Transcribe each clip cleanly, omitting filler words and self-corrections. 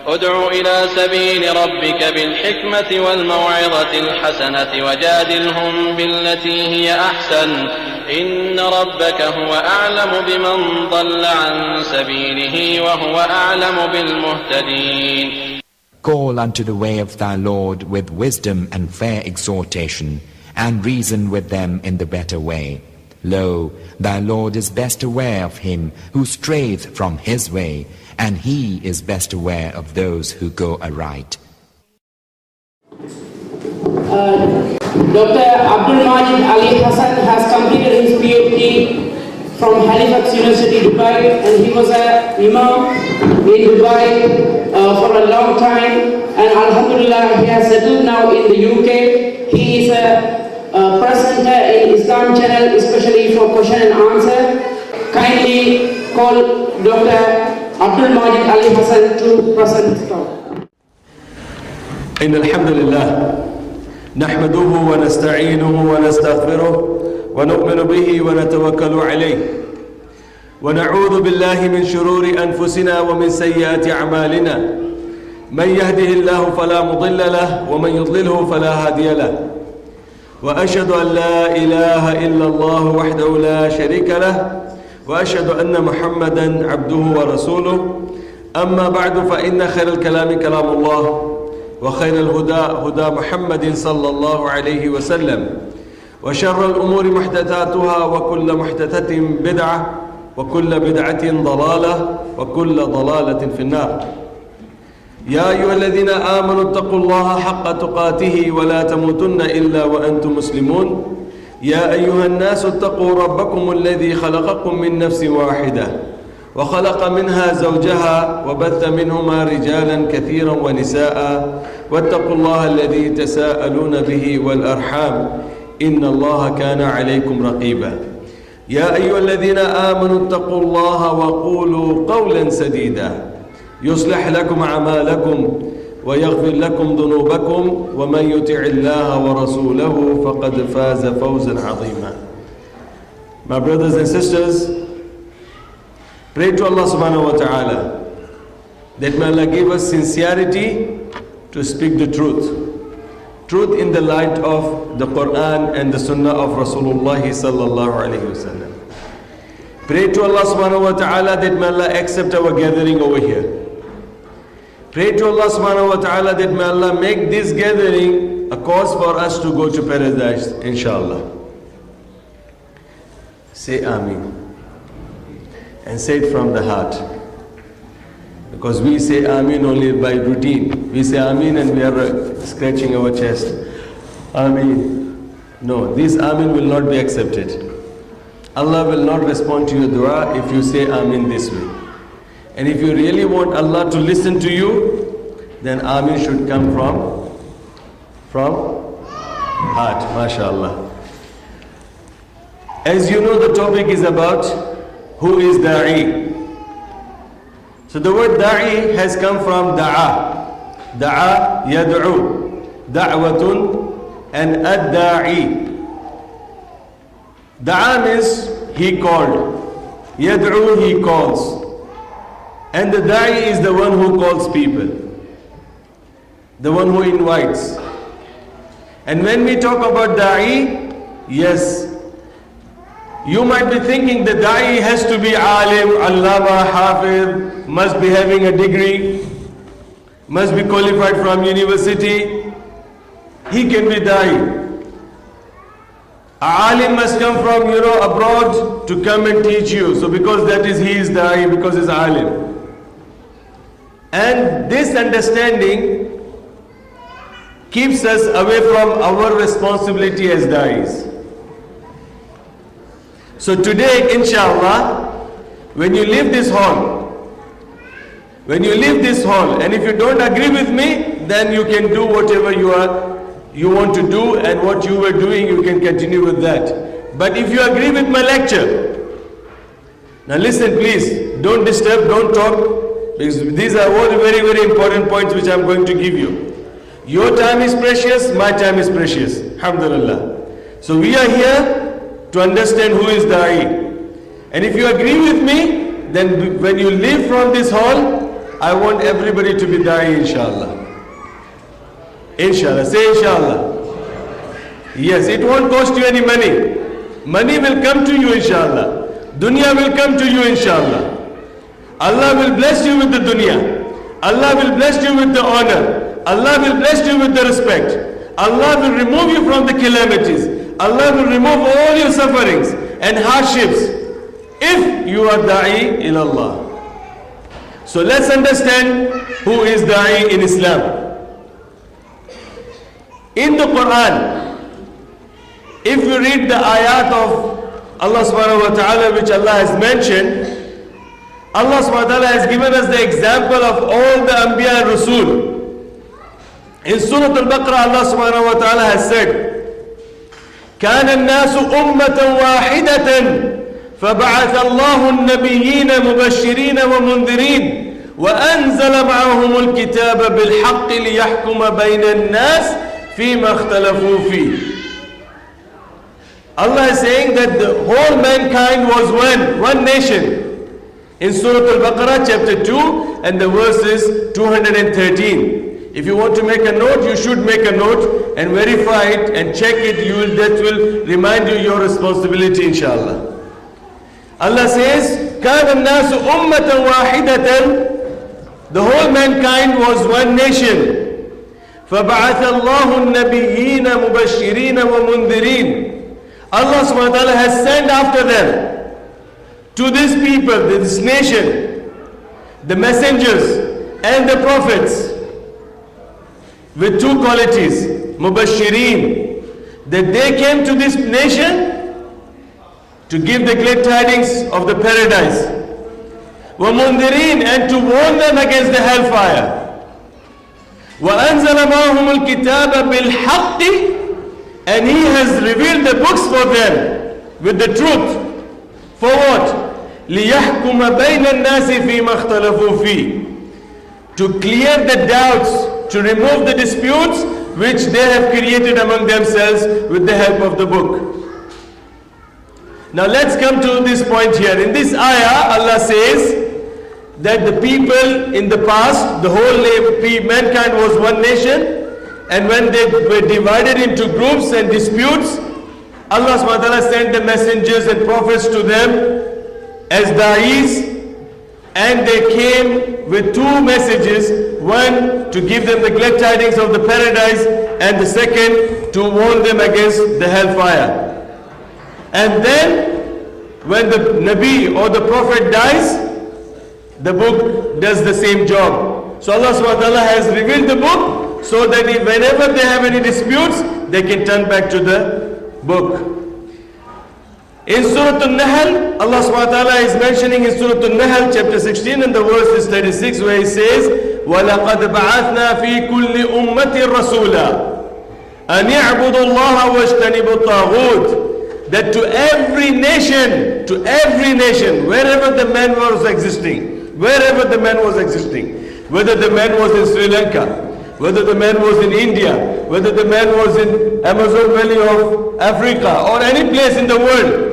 ادع إلى سبيل ربك بالحكمة والموعظة الحسنة وجادلهم بالتي هي أحسن إن ربك هو أعلم بمن ضل عن سبيله وهو أعلم بالمهتدين. Call unto the way of thy Lord with wisdom and fair exhortation, and reason with them in the better way. Lo, thy Lord is best aware of him who strayeth from his way, and he is best aware of those who go aright. Dr. Abdul Majid Ali Hassan has completed his PhD from Halifax University, Dubai, and he was an imam in Dubai for a long time, and Alhamdulillah he has settled now in the UK. He is a presenter in Islam channel, especially for question and answer. Kindly call Dr. Abdul Majid Ali Hassan to present his talk. إن الحمد لله نحمده ونستعينه ونستغفره ونؤمن به ونتوكل عليه ونعوذ بالله من شرور أنفسنا ومن سيئات أعمالنا من يهده الله فلا مضل له ومن يضلله فلا هادي له وأشهد أن لا إله إلا الله وحده لا شريك له وأشهد أن محمدا عبده ورسوله أما بعد فإن خير الكلام كلام الله وخير الهدى هدى محمد صلى الله عليه وسلم وشر الأمور محدثاتها وكل محدثة بدعة وكل بدعة ضلالة وكل ضلالة في النار. يا أيها الذين آمنوا اتقوا الله حق تقاته ولا تموتن إلا وأنتم مسلمون. يا أيها الناس اتقوا ربكم الذي خلقكم من نفس واحدة وخلق منها زوجها وبث منهما رجالا كثيرا ونساء واتقوا الله الذي تساءلون به والأرحام إن الله كان عليكم رقيبا. يا أيها الذين آمنوا اتقوا الله وقولوا قولا سديدا يصلح لكم أعمالكم ويغفر لكم ذنوبكم ومن يطع الله ورسوله فقد فاز فوزا عظيما. My brothers and sisters, pray to Allah subhanahu wa ta'ala that may Allah give us sincerity to speak the truth. Truth in the light of the Quran and the Sunnah of Rasulullah sallallahu alayhi wa sallam. Pray to Allah subhanahu wa ta'ala that may Allah accept our gathering over here. Pray to Allah subhanahu wa ta'ala that may Allah make this gathering a cause for us to go to paradise, inshallah. Say Ameen. And say it from the heart. Because we say Ameen only by routine. We say Ameen and we are scratching our chest. Ameen. No, this Ameen will not be accepted. Allah will not respond to your dua if you say Ameen this way. And if you really want Allah to listen to you, then Ameen should come from heart, mashallah. As you know, the topic is about who is Da'i. So the word Da'i has come from Da'a. Da'a yad'u. Da'watun and ad-Da'i. Da'a means he called. Yad'u, he calls. And the Da'i is the one who calls people. The one who invites. And when we talk about Da'i, yes, you might be thinking the Da'i has to be alim, allama, hafiz, must be having a degree, must be qualified from university. He can be Da'i. A alim must come from, abroad to come and teach you. So because that is, he is Da'i, because he's alim. And this understanding keeps us away from our responsibility as Da'is. So today, inshallah, when you leave this hall, and if you don't agree with me, then you can do whatever you want to do, and what you were doing, you can continue with that. But if you agree with my lecture, now listen please, don't disturb, don't talk, because these are all very, very important points which I'm going to give you. Your time is precious, my time is precious, alhamdulillah. So we are here to understand who is Da'i. And if you agree with me, then when you leave from this hall, I want everybody to be da'i, inshallah. Inshallah. Say inshallah. Yes, it won't cost you any money. Money will come to you, inshallah. Dunya will come to you, inshallah. Allah will bless you with the dunya. Allah will bless you with the honor. Allah will bless you with the respect. Allah will remove you from the calamities. Allah will remove all your sufferings and hardships if you are da'i ila Allah. So let's understand who is da'i in Islam. In the Quran, if you read the ayat of Allah subhanahu wa ta'ala which Allah has mentioned, Allah subhanahu wa ta'ala has given us the example of all the Anbiya and Rasul. In Surah Al-Baqarah, Allah subhanahu wa ta'ala has said, كان الناس أمة واحدة فبعث الله النبيين مبشرين ومنذرين وأنزل معهم الكتاب بالحق ليحكم بين الناس فيما اختلفوا فيه. Allah is saying that the whole mankind was one nation. In Surah Al-Baqarah chapter 2 and the verse is 213. If you want to make a note, you should make a note and verify it and check it. That will remind you your responsibility, inshallah. Allah says, كَانَ النَّاسُ أُمَّةً وَاحِدَةً. The whole mankind was one nation. فَبَعَثَ اللَّهُ النَّبِيِّينَ مُبَشِّرِينَ وَمُنذِرِينَ. Allah subhanahu wa ta'ala has sent after them to these people, this nation, the messengers and the prophets with two qualities, mubashireen, that they came to this nation to give the glad tidings of the paradise, wa mundirin, and to warn them against the hellfire, wa anzala ma'ahum al-kitaba bil-haqqi, and he has revealed the books for them with the truth. For what? لِيَحْكُمَ بَيْنَ النَّاسِ فِي مَا اخْتَلَفُوا فِيهِ, to clear the doubts, to remove the disputes which they have created among themselves with the help of the book. Now let's come to this point here. In this ayah, Allah says that the people in the past, the whole mankind was one nation, and when they were divided into groups and disputes, Allah subhanahu wa ta'ala sent the messengers and prophets to them as da'is, and they came with two messages. One, to give them the glad tidings of the paradise, and the second, to warn them against the hellfire. And then, when the Nabi or the Prophet dies, the book does the same job. So Allah subhanahu wa ta'ala has revealed the book so that whenever they have any disputes, they can turn back to the book. In Surah Al-Nahl, Allah subhanahu wa ta'ala is mentioning in Surah Al-Nahl chapter 16 and the verse is 36, where he says, وَلَقَدْ بَعَثْنَا فِي كُلِّ أُمَّةٍ رَسُولًا أَنْ يَعْبُدُوا اللَّهَ وَاجْتَنِبُوا الطَّاغُوتَ. That to every nation, wherever the man was existing, whether the man was in Sri Lanka, whether the man was in India, whether the man was in Amazon Valley of Africa, or any place in the world,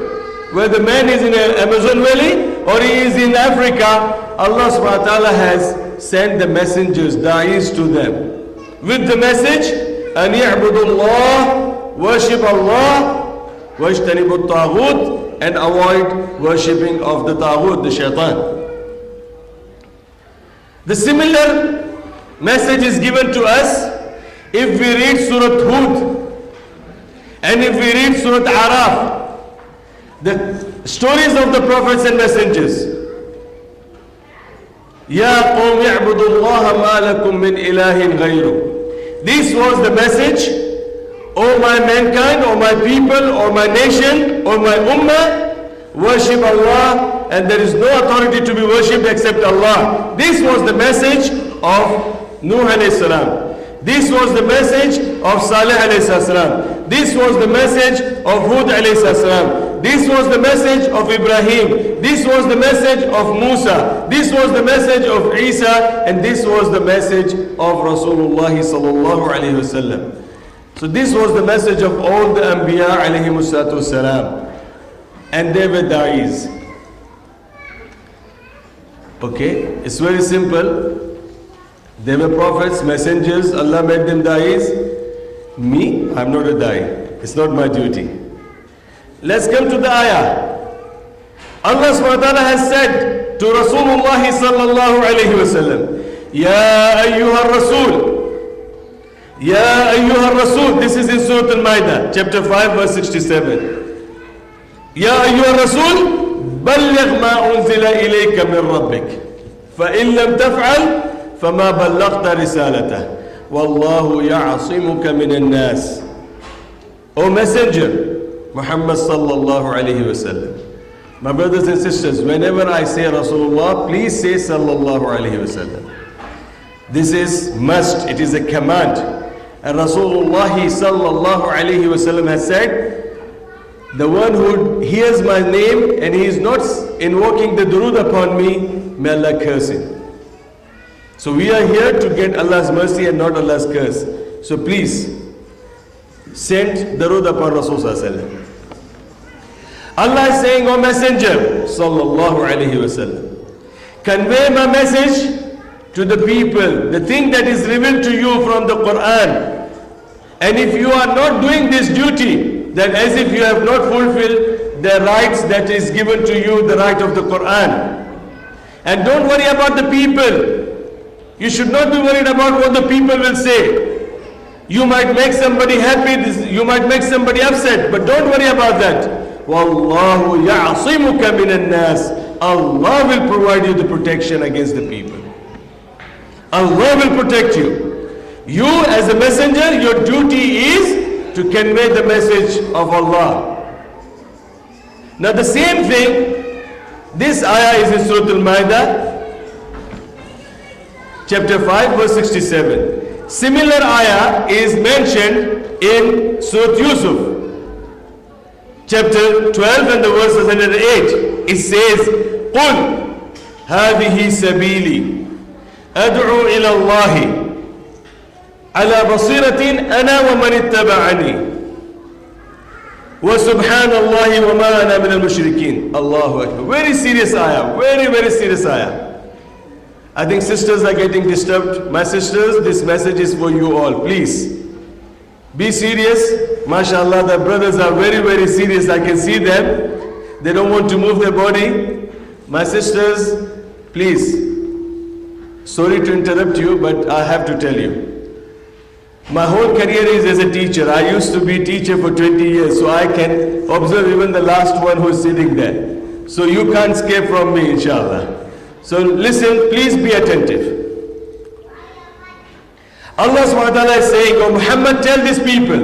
where the man is in Amazon Valley or he is in Africa, Allah subhanahu wa ta'ala has sent the messengers, da'is to them with the message, أَنْ يَعْبُدُوا اللَّهِ, worship Allah, وَاجْتَنِبُوا الطَّاغُوتَ, and avoid worshipping of the taghut, the shaitan. The similar message is given to us if we read Surah Hud and if we read Surah Araf, the stories of the prophets and messengers. Ya qawm ya'budu Allah ma lakum min ilahin ghayru. This was the message, O my mankind, O my people, O my nation, O my ummah, worship Allah, and there is no authority to be worshipped except Allah. This was the message of Nuh alayhi salam. This was the message of Salih alayhi salam. This was the message of Hud alayhi salam. This was the message of Ibrahim. This was the message of Musa. This was the message of Isa. And this was the message of Rasulullah sallallahu alayhi wasallam. So this was the message of all the Anbiya alayhi salam. And they were da'is. Okay, it's very simple. They were prophets, messengers, Allah made them da'is. Me, I'm not a da'i. It's not my duty. Let's come to the ayah. Allah subhanahu wa ta'ala has said to Rasulullah sallallahu alayhi wa sallam, Ya ayyuha rasul, Ya ayyuha rasul. This is in Surah Al-Ma'idah, chapter 5, verse 67. Ya ayyuha rasul, بلغ ما أنزل إليك من ربك فإن لم تفعل فما بلغت رسالته والله يعصمك من الناس. O Messenger Muhammad sallallahu alayhi wa sallam. My brothers and sisters, whenever I say Rasulullah, please say sallallahu alayhi wa sallam. This is must, it is a command. And Rasulullah sallallahu alayhi wa sallam has said, the one who hears my name and he is not invoking the durood upon me, may Allah curse him. So we are here to get Allah's mercy and not Allah's curse. So please, send durood upon Rasulullah. Allah is saying, O Messenger, sallallahu alayhi wasallam, convey my message to the people, the thing that is revealed to you from the Quran. And if you are not doing this duty, then as if you have not fulfilled the rights that is given to you, the right of the Quran. And don't worry about the people. You should not be worried about what the people will say. You might make somebody happy, you might make somebody upset, but don't worry about that. Wallahu ya'asimuka minan nas. Allah will provide you the protection against the people. Allah will protect you. You as a messenger, your duty is to convey the message of Allah. Now the same thing, this ayah is in Surah Al-Ma'idah, chapter 5, verse 67. Similar ayah is mentioned in Surah Yusuf, chapter 12 and the verse 108. It says, قُلْ هَذِهِ سَبِيلِي أَدْعُو إِلَى اللَّهِ على بصيرة أنا ومن اتبعني وسبحان الله وما أنا من المشركين. Allahu Akbar. Very serious ayah. Very serious ayah. I think sisters are getting disturbed. My sisters, this message is for you all. Please be serious. MashaAllah, the brothers are very serious. I can see them. They don't want to move their body. My sisters, please. Sorry to interrupt you, but I have to tell you. My whole career is as a teacher. I used to be teacher for 20 years, so I can observe even the last one who is sitting there. So you can't escape from me, inshallah. So listen, please be attentive. Allah subhanahu wa ta'ala is saying, O Muhammad, tell these people,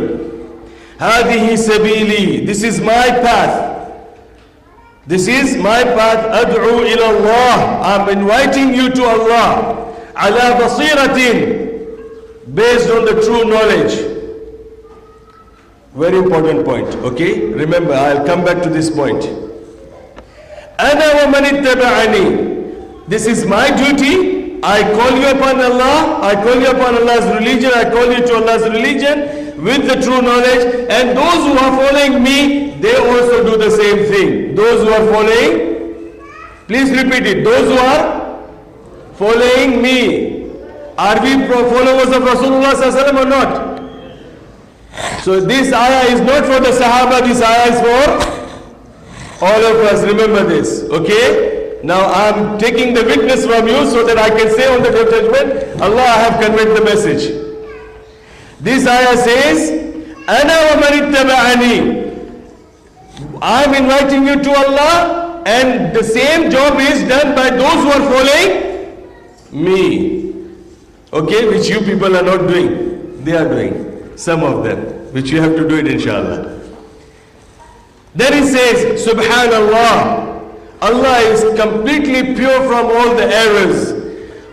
هَذِهِ سَبِيلِي. This is my path. This is my path. أَدْعُو إِلَى اللَّهِ. I'm inviting you to Allah. عَلَى بَصِيرَةٍ. Based on the true knowledge. Very important point, okay? Remember, I'll come back to this point. أَنَا وَمَنِ اتَّبَعَنِي. This is my duty. I call you upon Allah. I call you upon Allah's religion. I call you to Allah's religion with the true knowledge. And those who are following me, they also do the same thing. Those who are following, please repeat it. Those who are following me. Are we followers of Rasulullah or not? So this ayah is not for the Sahaba, this ayah is for all of us. Remember this, okay? Now I'm taking the witness from you so that I can say on the day of judgment, Allah, I have conveyed the message. This ayah says, Ana wa man ittaba'ani. I'm inviting you to Allah, and the same job is done by those who are following me. Okay, which you people are not doing. They are doing. Some of them. Which you have to do it, inshallah. Then it says, Subhanallah. Allah is completely pure from all the errors.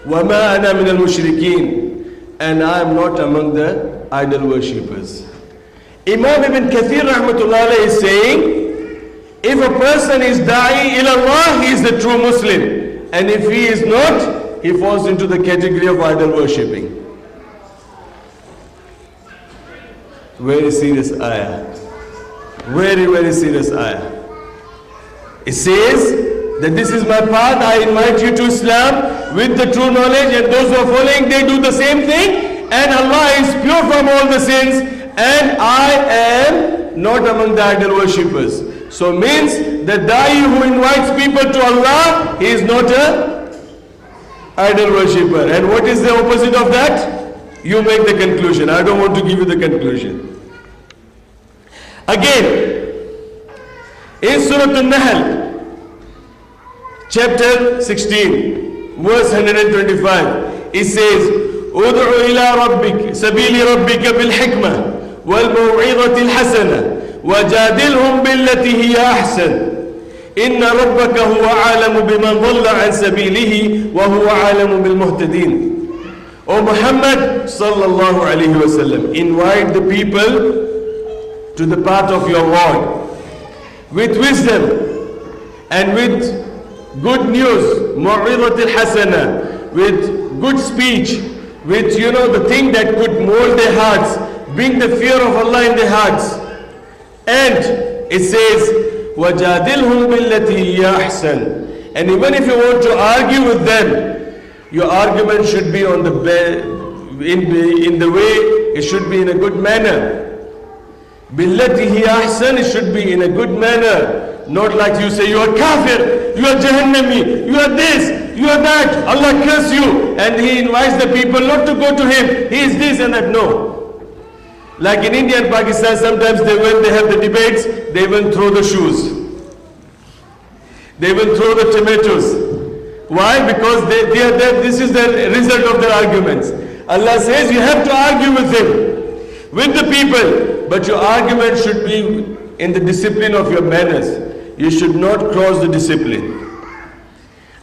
وَمَا أَنَا مِنَ الْمُشْرِكِينَ. And I am not among the idol worshippers. Imam Ibn Kathir rahmatullah is saying, if a person is da'i ilallah, he is the true Muslim. And if he is not, he falls into the category of idol worshipping. Very serious ayah. Very serious ayah. It says, that this is my path, I invite you to Islam with the true knowledge, and those who are following, they do the same thing, and Allah is pure from all the sins, and I am not among the idol worshippers. So means the da'i who invites people to Allah, he is not a idol worshipper. And what is the opposite of that? You make the conclusion. I don't want to give you the conclusion. Again, in Surah An-Nahl, chapter 16, verse 125, it says, "Ud'u ila rabbik, sabili rabbika bil hikmah wal maw'izati al hasanah wajadilhum billati hiya ahsan. Inna rabbaka huwa a'lamu biman dhalla an sabilihi wa huwa a'lamu bil muhtadin." O Muhammad sallallahu alaihi wasallam, invite the people to the path of your Lord with wisdom and with good news, mu'izatil hasana, with good speech, with the thing that could mold their hearts, bring the fear of Allah in their hearts. And it says, wajadilhum billati hiya ahsan. And even if you want to argue with them, your argument should be on in the way, it should be in a good manner. Billati hiya ahsan, it should be in a good manner. Not like you say, you are kafir, you are jahannami, you are this, you are that, Allah curse you. And he invites the people not to go to him. He is this and that. No. Like in India and Pakistan, sometimes when they have the debates, they even throw the shoes. They even throw the tomatoes. Why? Because this is the result of their arguments. Allah says you have to argue with him, with the people, but your argument should be in the discipline of your manners. You should not cross the discipline.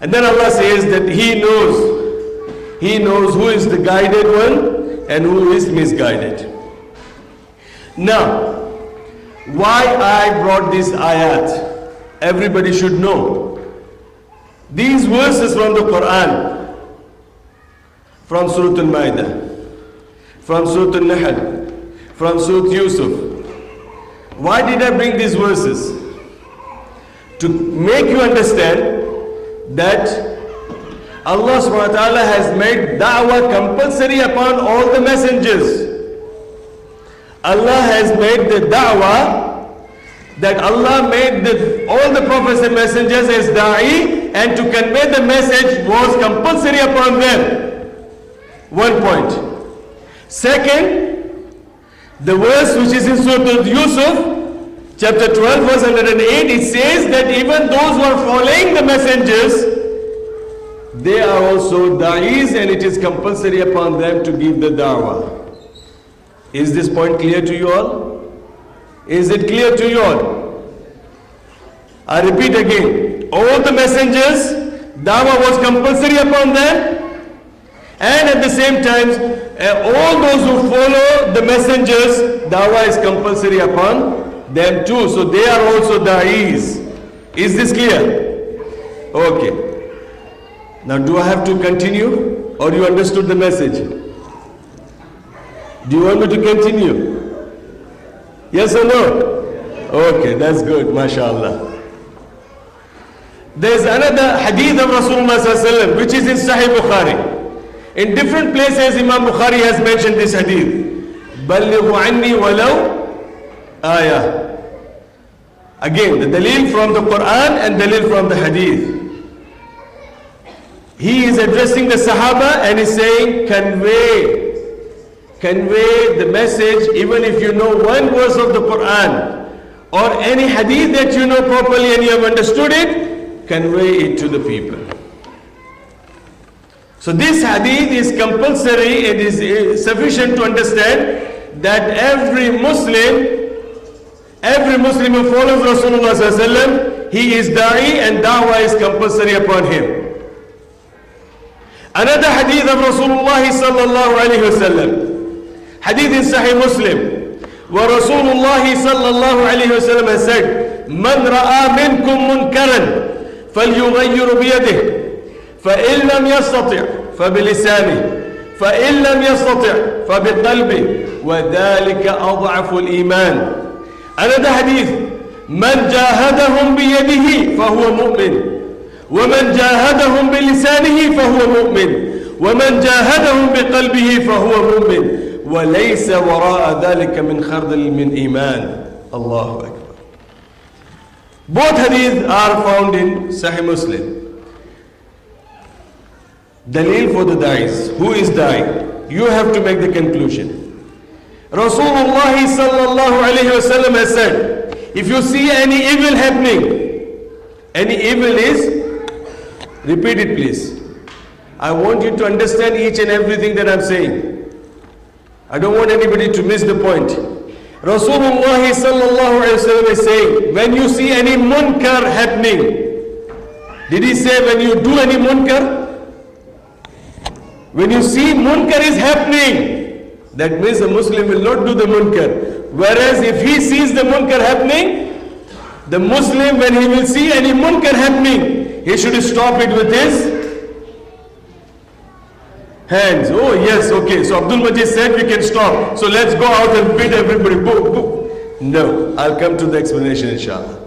And then Allah says that He knows who is the guided one and who is misguided. Now, why I brought this ayat? Everybody should know. These verses from the Quran, from Surah Al-Ma'idah, from Surah Al-Nahl, from Surah Yusuf. Why did I bring these verses? To make you understand that Allah subhanahu wa ta'ala has made da'wah compulsory upon all the messengers. Allah has made the da'wah, that Allah made all the prophets and messengers as da'i, and to convey the message was compulsory upon them. One point. Second, the verse which is in Surah Yusuf, chapter 12, verse 108, it says that even those who are following the messengers, they are also da'is, and it is compulsory upon them to give the da'wah. Is this point clear to you all? Is it clear to you all? I repeat again, all the messengers, da'wah was compulsory upon them, and at the same time, all those who follow the messengers, da'wah is compulsory upon them too. So they are also da'is. Is this clear? Okay. Now do I have to continue, or you understood the message? Do you want me to continue? Yes or no? Okay, that's good, mashallah. There's another hadith of Rasulullah sallallahu alaihi wasallam which is in Sahih Bukhari. In different places Imam Bukhari has mentioned this hadith. Ballighu anni walau ayah. Again, the dalil from the Quran and dalil from the hadith. He is addressing the Sahaba and is saying, convey the message, even if you know one verse of the Quran or any hadith that you know properly and you have understood it, convey it to the people. So this hadith is compulsory. It is sufficient to understand that every Muslim who follows Rasulullah sallallahu alaihi wasallam, he is da'i, and da'wah is compulsory upon him. Another hadith of Rasulullah sallallahu alaihi wasallam, hadith in Sahih Muslim, where Rasulullah sallallahu alaihi wasallam has said, "Man ra'a minkum munkaran falyughayyir biyadihi, فإن لم يستطع فبلسانه فإن لم يستطع فبقلبه وذلك أضعف الإيمان." Another hadith, "من جاهدهم بيده فهو مؤمن وَمَنْ جَاهَدَهُمْ بِلِسَانِهِ فَهُوَ مُؤْمِنٌ وَمَنْ جَاهَدَهُمْ بِقَلْبِهِ فَهُوَ مُؤْمِنٌ وَلَيْسَ وَرَاءَ ذَلِكَ مِنْ خَرْدَلٍ مِنْ إِيمَانٍ. Allahu Akbar. Both hadith are found in Sahih Muslim. Dalil for the da'is. Who is da'i? You have to make the conclusion. Rasulullah sallallahu alayhi wa sallam has said, if you see any evil happening, any evil is, repeat it please. I want you to understand each and everything that I'm saying. I don't want anybody to miss the point. Rasulullah sallallahu alayhi wa sallam is saying, when you see any munkar happening, did he say when you do any munkar? When you see munkar is happening, that means a Muslim will not do the munkar. Whereas if he sees the munkar happening, the Muslim, when he will see any munkar happening, he should stop it with his hands. Oh yes, okay. So Abdul Majid said we can stop. So let's go out and beat everybody. Boom, boom. No, I'll come to the explanation inshallah.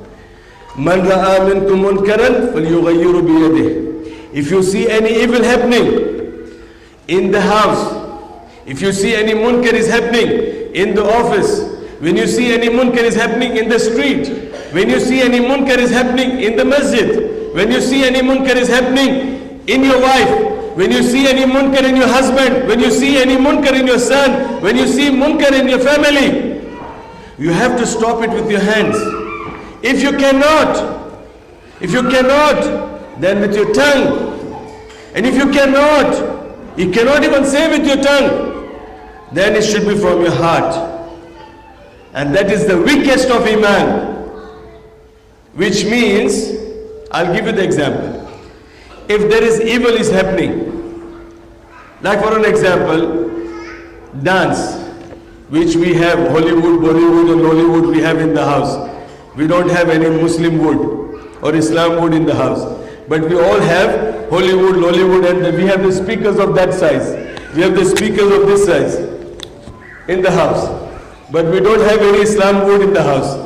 Man ra'a minkum munkaran falyughayyiru biyadihi. If you see any evil happening in the house, if you see any munkar is happening in the office, when you see any munkar is happening in the street, when you see any munkar is happening in the masjid, when you see any munkar is happening in your wife, when you see any munkar in your husband, when you see any munkar in your son, when you see munkar in your family, you have to stop it with your hands. If you cannot, then with your tongue. And if you cannot even say with your tongue, then it should be from your heart. And that is the weakest of Iman. Which means, I'll give you the example. If there is evil is happening, like for an example, dance, which we have, Hollywood, Bollywood and Hollywood we have in the house. We don't have any Muslim wood or Islam wood in the house. But we all have Hollywood, Lollywood, and we have the speakers of that size. We have the speakers of this size in the house. But we don't have any Islam wood in the house.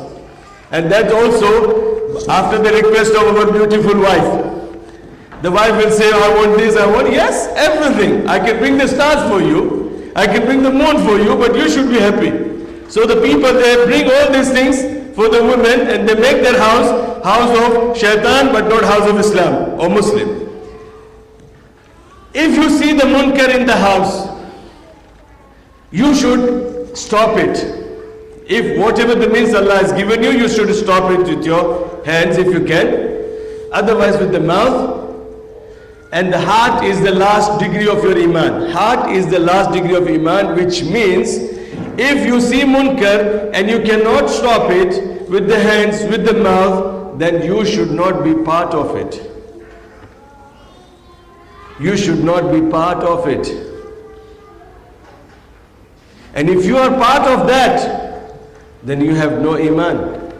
And that also after the request of our beautiful wife. The wife will say, I want this, I want, yes, everything. I can bring the stars for you. I can bring the moon for you, but you should be happy. So the people, they bring all these things for the women and they make their house of shaitan but not house of Islam or Muslim. If you see the munkar in the house, you should stop it. If whatever the means Allah has given you, you should stop it with your hands if you can. Otherwise with the mouth. And the heart is the last degree of your Iman. Heart is the last degree of Iman, which means if you see munkar and you cannot stop it with the hands, with the mouth, then you should not be part of it. You should not be part of it. And if you are part of that, then you have no Iman.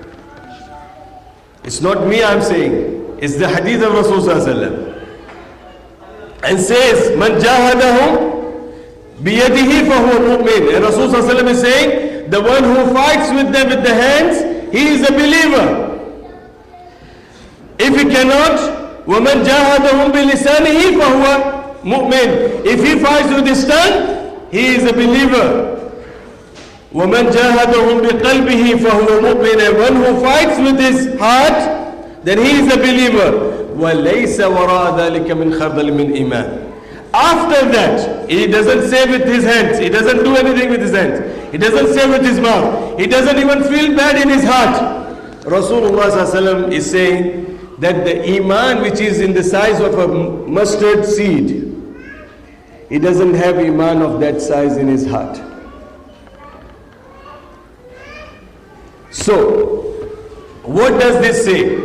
It's not me I'm saying, it's the hadith of Rasulullah. And says, Man jahadahum biyadihi fahuwa mu'min. And Rasulullah is saying, the one who fights with them with the hands, he is a believer. If he cannot, وَمَنْ جَاهَدَهُمْ بِلِسَانِهِ فَهُوَ مُؤْمِنٌ. If he fights with his tongue, he is a believer. وَمَنْ جَاهَدَهُمْ بِقَلْبِهِ فَهُوَ مُؤْمِنٌ. And one who fights with his heart, then he is a believer. وَلَيْسَ وَرَاءَ ذَلِكَ مِنْ خَرْدَلٍ مِنْ إِيمَانٍ. After that, he doesn't say with his hands, he doesn't do anything with his hands, he doesn't say with his mouth, he doesn't even feel bad in his heart. Rasulullah is saying that the Iman which is in the size of a mustard seed, he doesn't have Iman of that size in his heart. So, what does this say?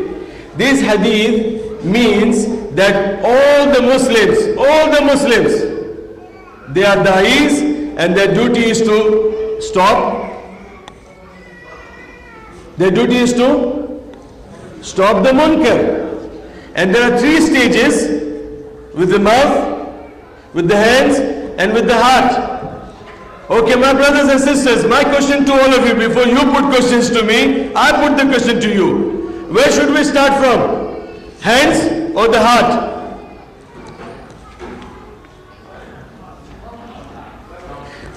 This hadith means that all the Muslims, they are da'is and their duty is to stop. Their duty is to stop the munkar. And there are three stages: with the mouth, with the hands, and with the heart. Okay, my brothers and sisters, my question to all of you, before you put questions to me, I put the question to you. Where should we start from? Hands? or the heart?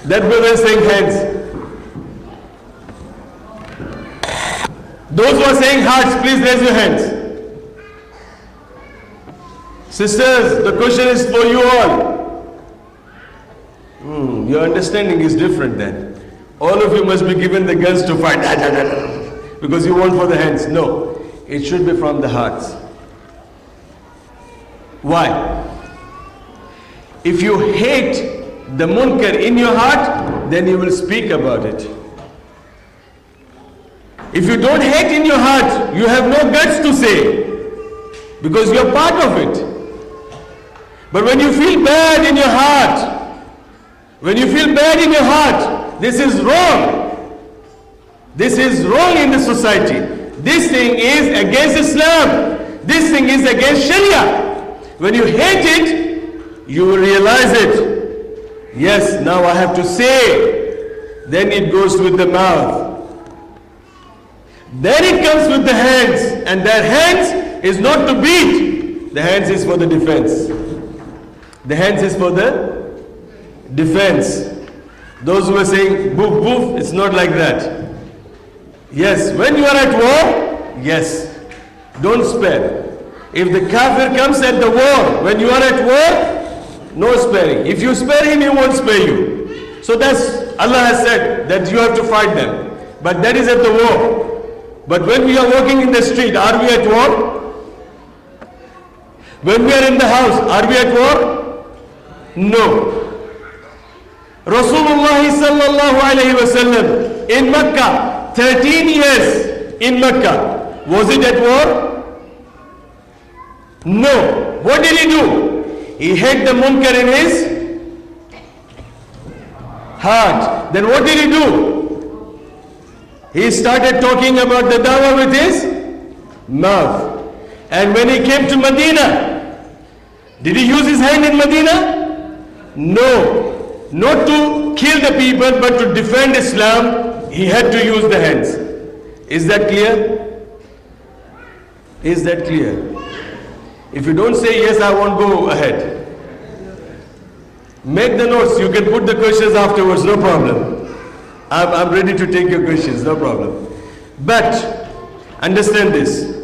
That brother is saying hands. Those who are saying hearts, please raise your hands. Sisters, the question is for you all. Your understanding is different then. All of you must be given the guns to fight. Because you want for the hands. No, it should be from the hearts. Why? If you hate the munkar in your heart, then you will speak about it. If you don't hate in your heart, you have no guts to say, because you are part of it. But when you feel bad in your heart, this is wrong. This is wrong in the society. This thing is against Islam. This thing is against Sharia. When you hate it, you will realize it. Yes, now I have to say. Then it goes with the mouth. Then it comes with the hands. And that hands is not to beat. The hands is for the defense. The hands is for the defense. Those who are saying boof boof, it's not like that. Yes, when you are at war, yes, don't spare. If the kafir comes at the war, when you are at war, no sparing. If you spare him, he won't spare you. So that's, Allah has said that you have to fight them. But that is at the war. But when we are walking in the street, are we at war? When we are in the house, are we at war? No. Rasulullah sallallahu alayhi wasallam in Makkah, 13 years in Makkah, was it at war? No. What did he do? He hid the munkar in his heart. Then what did he do? He started talking about the dawah with his mouth. And when he came to Medina, did he use his hand in Medina? No. Not to kill the people, but to defend Islam, he had to use the hands. Is that clear? Is that clear? If you don't say yes, I won't go ahead. Make the notes. You can put the questions afterwards, no problem. I'm ready to take your questions, no problem. But understand this.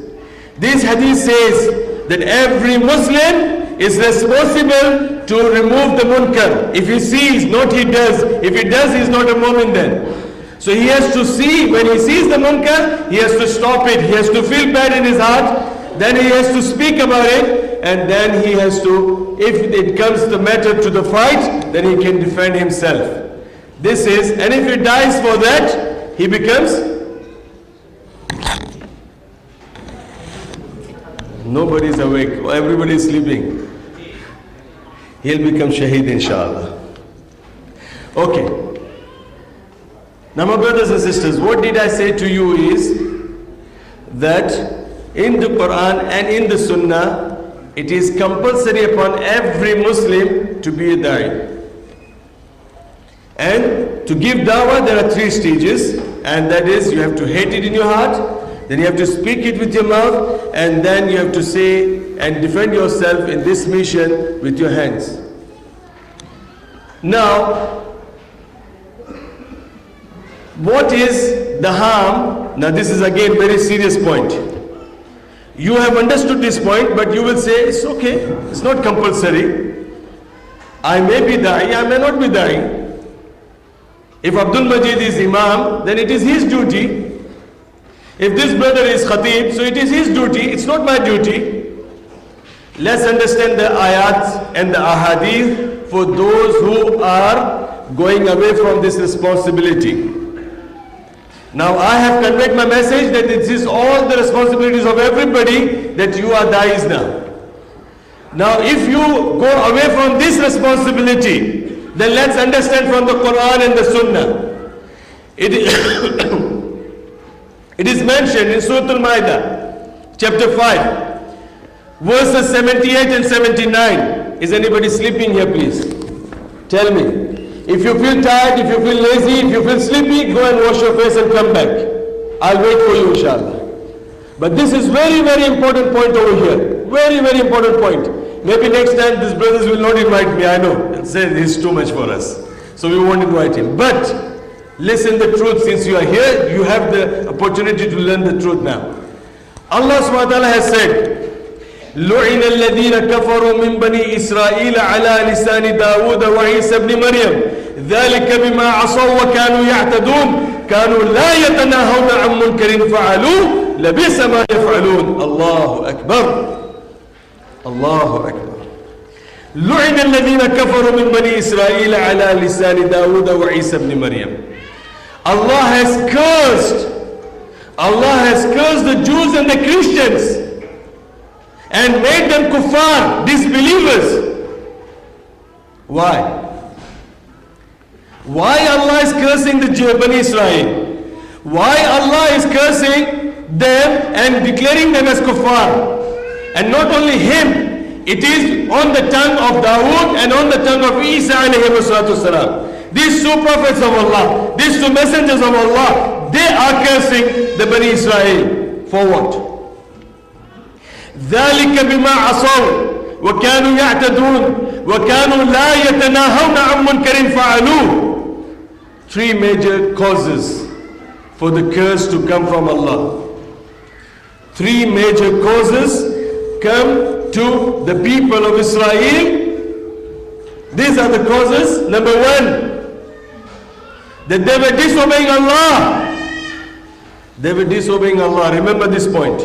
This hadith says that every Muslim is responsible to remove the munkar. If he sees, not he does. If he does, he's not a mu'min then. So he has to see, when he sees the munkar, he has to stop it. He has to feel bad in his heart. Then he has to speak about it. And then he has to, if it comes the matter to the fight, then he can defend himself. This is, and if he dies for that, he becomes, nobody is awake, everybody is sleeping. He'll become shaheed inshallah. Okay. Now my brothers and sisters, what did I say to you is that in the Quran and in the Sunnah, it is compulsory upon every Muslim to be a da'i. And to give dawah, there are 3 stages, and that is, you have to hate it in your heart, then you have to speak it with your mouth, and then you have to say and defend yourself in this mission with your hands. Now, what is the harm? Now this is again very serious point. You have understood this point, but you will say, it's okay, it's not compulsory. I may be da'i, I may not be da'i. If Abdul Majid is Imam, then it is his duty. If this brother is Khatib, so it is his duty, it's not my duty. Let's understand the ayat and the ahadith for those who are going away from this responsibility. Now I have conveyed my message that this is all the responsibilities of everybody, that you are da'is now. Now if you go away from this responsibility, then let's understand from the Quran and the Sunnah. It is mentioned in Surah Al-Ma'idah, chapter 5, verses 78 and 79. Is anybody sleeping here, please? Tell me. If you feel tired, if you feel lazy, if you feel sleepy, go and wash your face and come back. I'll wait for you, inshallah. But this is very, very important point over here. Very, very important point. Maybe next time these brothers will not invite me, I know, and say this is too much for us. So we won't invite him. But listen the truth. Since you are here, you have the opportunity to learn the truth now. Allah subhanahu wa ta'ala has said, لعن الذين كفروا من بني إسرائيل على لسان داود وعيسى بن مريم ذلك بما عصوا وكانوا يعتدون كانوا لا يتناهون عن منكر فعلوه لبئس ما يفعلون. الله أكبر. الله أكبر. لعن الذين كفروا من بني إسرائيل على لسان داود وعيسى بن مريم. Allah has cursed the Jews and the Christians and made them kuffar, disbelievers. Why? Why Allah is cursing the Bani Israel? Why Allah is cursing them and declaring them as kuffar? And not only him, it is on the tongue of Dawood and on the tongue of Isa alayhi salatu salam. These two prophets of Allah, these two messengers of Allah, they are cursing the Bani Israel. For what? ذلك بما عصوا وكانوا يعتدون وكانوا لا يتناهون عن منكر فعلوه. Three major causes for the curse to come from Allah. Three major causes come to the people of Israel. These are the causes. Number one, that they were disobeying Allah. They were disobeying Allah. Remember this point.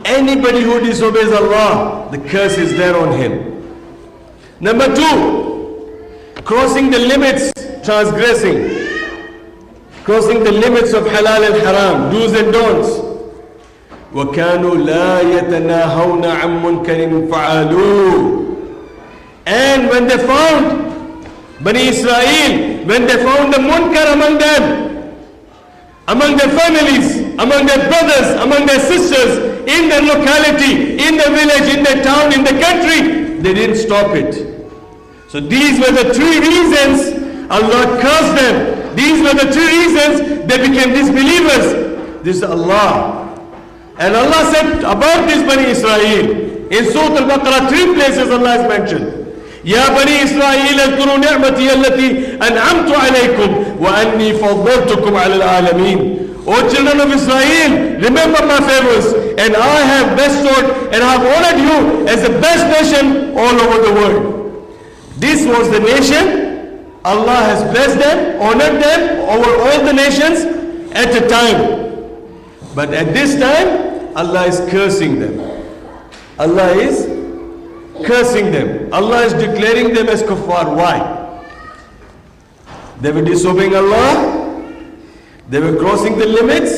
Anybody who disobeys Allah, the curse is there on him. Number two, crossing the limits, transgressing, crossing the limits of halal and haram, do's and don'ts. وَكَانُوا لَا يَتَنَاهَوْنَ عَن مُنْكَرٍ فَعَلُوهُ. And when they found Bani Israel, when they found the munkar among them, among their families, among their brothers, among their sisters, in their locality, in their village, in their town, in the country, they didn't stop it. So these were the three reasons Allah cursed them. These were the three reasons they became disbelievers. This is Allah. And Allah said about this Bani Israel, in Surah Al-Baqarah, three places Allah has mentioned. يا بني إسرائيل اذكروا نعمتي التي أنعمت عليكم وأني فضلتكم على العالمين. O children of Israel, remember my favors, and I have bestowed and have honored you as the best nation all over the world. This was the nation. Allah has blessed them, honored them over all the nations at a time. But at this time, Allah is cursing them. Allah is cursing them. Allah is declaring them as kuffar. Why? They were disobeying Allah. They were crossing the limits,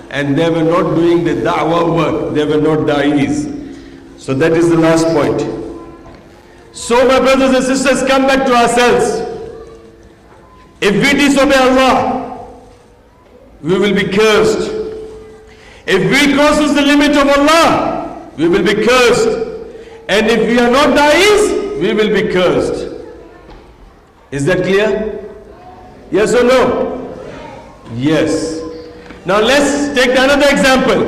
and they were not doing the da'wah work. They were not da'is. So that is the last point. So my brothers and sisters, come back to ourselves. If we disobey Allah, we will be cursed. If we crosses the limit of Allah, we will be cursed. And if we are not da'is, we will be cursed. Is that clear? Yes or no? Yes. Now let's take another example.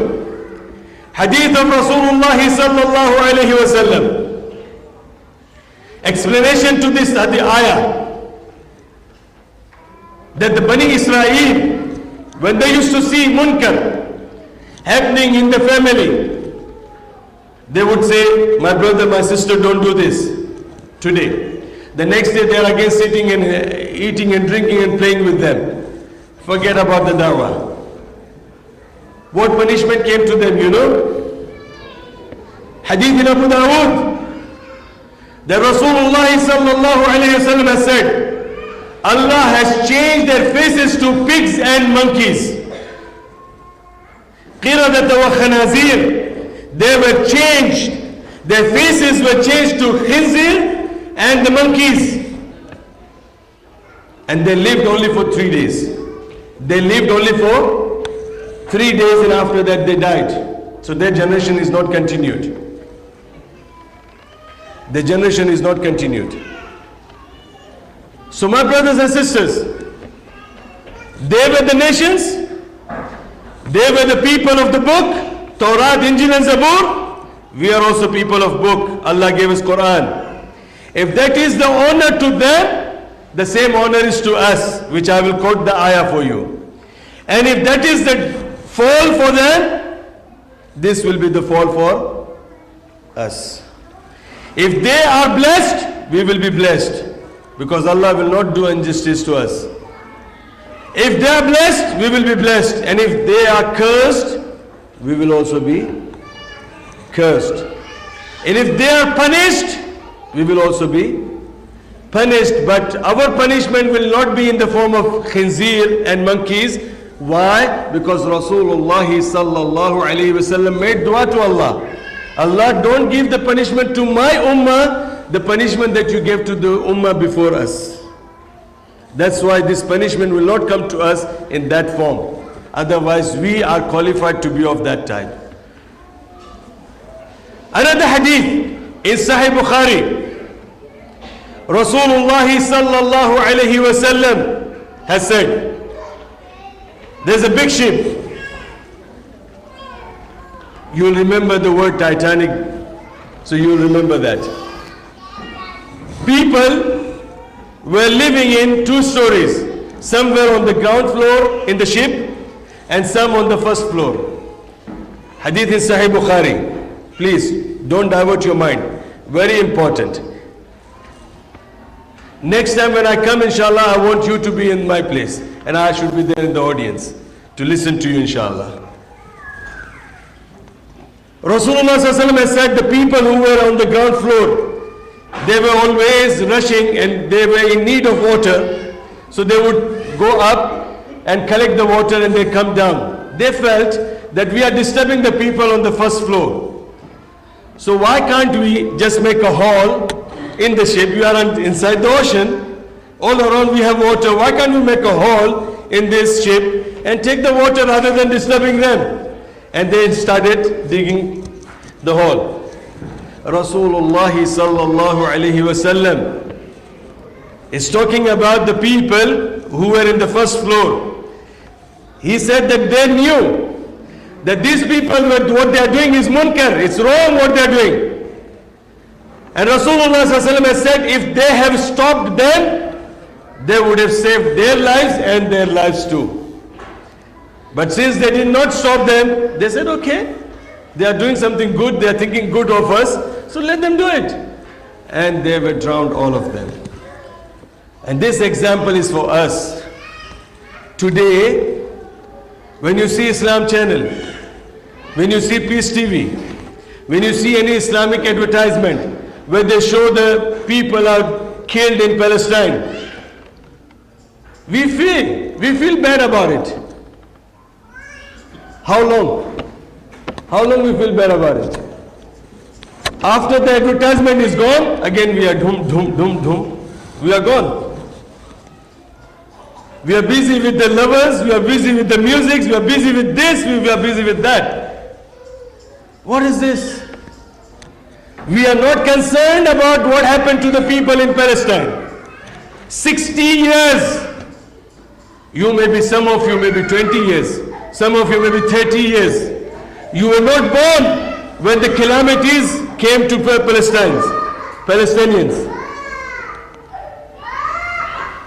Hadith of Rasulullah sallallahu alayhi wa sallam. Explanation to this the ayah. That the Bani Israel, when they used to see munkar happening in the family, they would say, my brother, my sister, don't do this today. The next day they are again sitting and eating and drinking and playing with them. Forget about the dawah. What punishment came to them, you know? Hadith in Abu Dawood. The Rasulullah sallallahu alayhi wa sallam has said, Allah has changed their faces to pigs and monkeys. Qiradata wa khanazir. They were changed. Their faces were changed to khinzir and the monkeys. And they lived only for 3 days. They lived only for 3 days, and after that they died. So their generation is not continued. The generation is not continued. So my brothers and sisters, they were the nations, they were the people of the book, Torah, Injil and Zabur, we are also people of book. Allah gave us Quran. If that is the honor to them, the same honor is to us, which I will quote the ayah for you. And if that is the fall for them, this will be the fall for us. If they are blessed, we will be blessed, because Allah will not do injustice to us. If they are blessed, we will be blessed. And if they are cursed, we will also be cursed. And if they are punished, we will also be punished. But our punishment will not be in the form of khinzir and monkeys. Why? Because Rasulullah sallallahu alayhi wasallam made dua to Allah. Allah, don't give the punishment to my ummah, the punishment that you gave to the ummah before us. That's why this punishment will not come to us in that form. Otherwise, we are qualified to be of that type. Another hadith in Sahih Bukhari, Rasulullah sallallahu alayhi wasallam has said, there's a big ship. You'll remember the word Titanic, so you'll remember that. People were living in 2 stories. Some were on the ground floor in the ship, and some on the first floor. Hadith in Sahih Bukhari. Please, don't divert your mind. Very important. Next time when I come, inshallah, I want you to be in my place. And I should be there in the audience to listen to you, inshallah. Rasulullah ﷺ has said the people who were on the ground floor, they were always rushing and they were in need of water. So they would go up and collect the water and they come down. They felt that we are disturbing the people on the first floor. So why can't we just make a hall in the ship? We are inside the ocean. All around we have water. Why can't we make a hall in this ship and take the water rather than disturbing them? And they started digging the hole. Rasulullah sallallahu alayhi wasallam is talking about the people who were in the first floor. He said that they knew that these people, what they are doing is munkar. It's wrong what they are doing. And Rasulullah sallallahu alayhi wasallam has said, if they have stopped them, they would have saved their lives and their lives too. But since they did not stop them, they said, okay, they are doing something good, they are thinking good of us, so let them do it. And they were drowned, all of them. And this example is for us. Today, when you see Islam channel, when you see Peace TV, when you see any Islamic advertisement where they show the people are killed in Palestine, we feel bad about it. How long? How long we feel bad about it? After the advertisement is gone, again we are doom. We are gone. We are busy with the lovers, we are busy with the music, we are busy with this, we are busy with that. What is this? We are not concerned about what happened to the people in Palestine. 60 years. Some of you may be 20 years. Some of you may be 30 years. You were not born when the calamities came to Palestinians.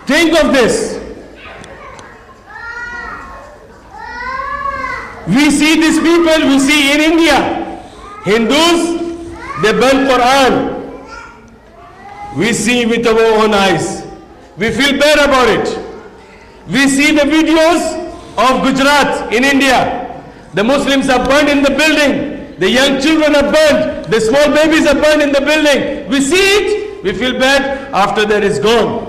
Think of this. We see these people, we see in India, Hindus, they burn Quran. We see with our own eyes. We feel bad about it. We see the videos of Gujarat in India. The Muslims are burned in the building. The young children are burned. The small babies are burned in the building. We see it. We feel bad. After that it's gone.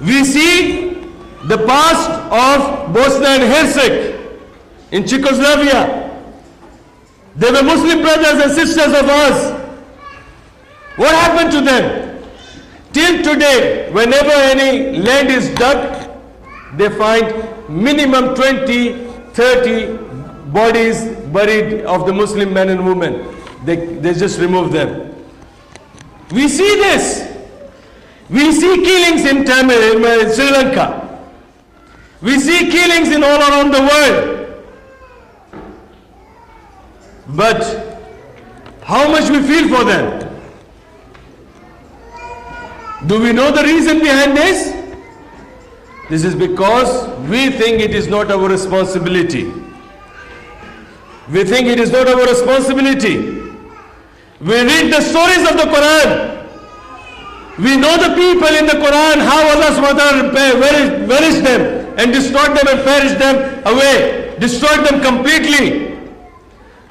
We see the past of Bosnia and Herzegovina in Czechoslovakia. They were Muslim brothers and sisters of ours. What happened to them? Till today, whenever any land is dug, they find minimum 20, 30 bodies buried of the Muslim men and women. They just remove them. We see this. We see killings in Tamil, in Sri Lanka. We see killings in all around the world. But how much we feel for them? Do we know the reason behind this? This is because we think it is not our responsibility. We think it is not our responsibility. We read the stories of the Quran. We know the people in the Quran, how Allah subhanahu wa ta'ala perished them and destroyed them and perished them away, destroyed them completely.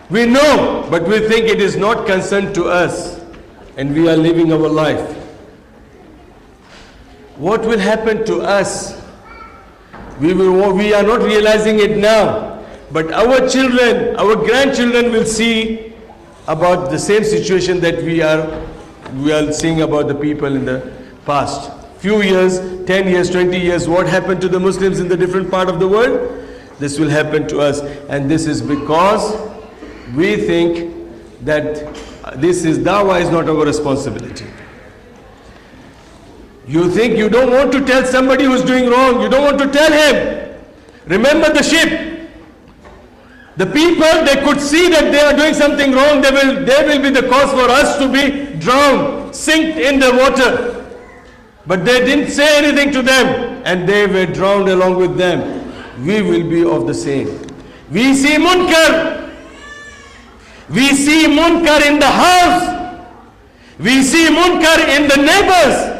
We know, but we think it is not concerned to us, and we are living our life. What will happen to us? We are not realizing it now, but our children, our grandchildren will see about the same situation that we are seeing about the people in the past. Few years, 10 years, 20 years, what happened to the Muslims in the different part of the world? This will happen to us, and this is because we think that dawah is not our responsibility. You think you don't want to tell somebody who's doing wrong, you don't want to tell him. Remember the ship. The people, they could see that they are doing something wrong, they will be the cause for us to be drowned, sink in the water. But they didn't say anything to them, and they were drowned along with them. We will be of the same. We see munkar. We see munkar in the house. We see munkar in the neighbors.